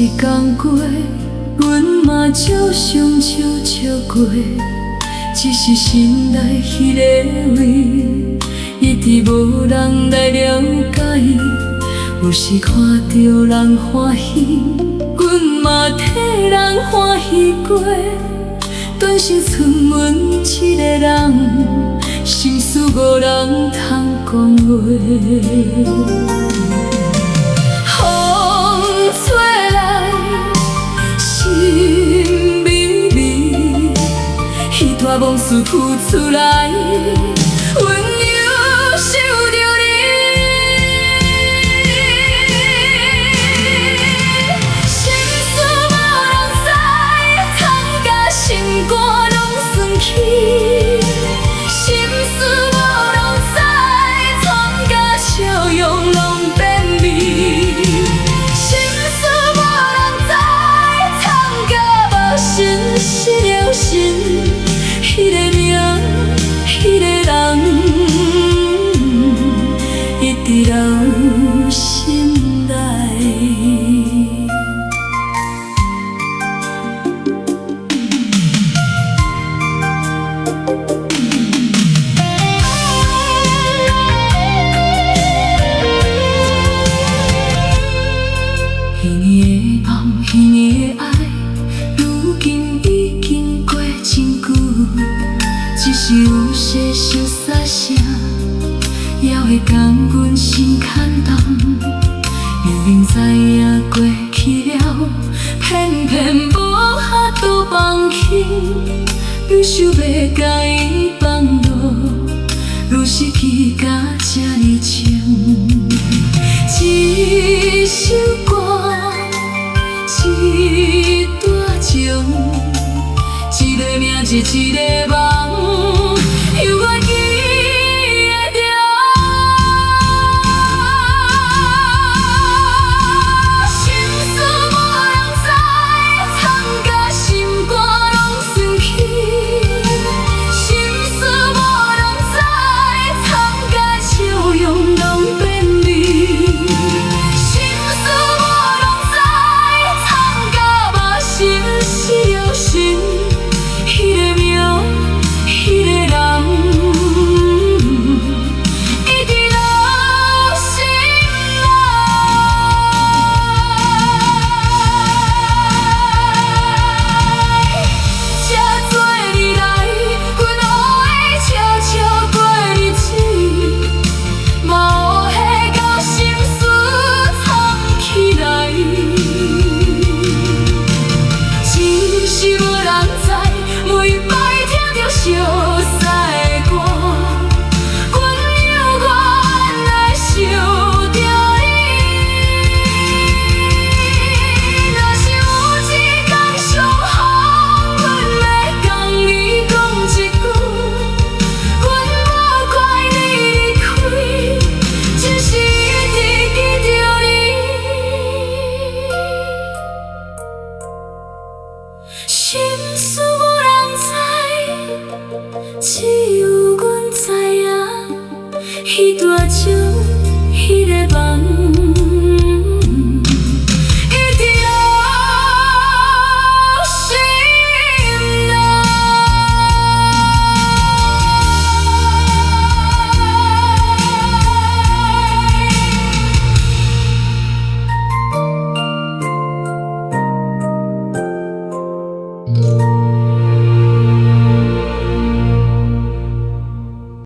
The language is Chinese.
一天过，阮嘛照常笑笑过，只是心内迄个位，一直无人来了解伊。有时看到人欢喜，阮嘛替人欢喜过。短生剩阮一个人，心事无人通讲话。风吹来，心微微，彼段往事浮出来，阮又想着你。心事无人知，藏甲心肝拢酸起。心事无人知，藏甲笑容拢变味。心事无人知，藏甲无心失了神。迄个名，迄个人，一直留心内。彼年的梦，彼年的爱，如今已经过真久。只是有些小沙声，也会讲阮心牵动。明明知影过去了，偏偏无法度放弃。愈想要甲伊放落，愈失去甲这呢深。一首歌，一段情，一个名，一个梦，犹我记会着。心事无人知，藏甲心肝拢酸起。心事无人知，藏甲笑容拢变味。心事无人知，藏甲无心失了神。迄个名，迄个人，一直留心内。这多年来，阮乌的悄悄过日子，嘛有下到心事藏起来。只是无人知，每摆听着熟悉的歌，阮犹原来想着你。若是有一天相逢，阮要共你讲一句，阮无怪你离开，只是一直记着你。心事无人知，只有阮知影。迄段情，迄个梦。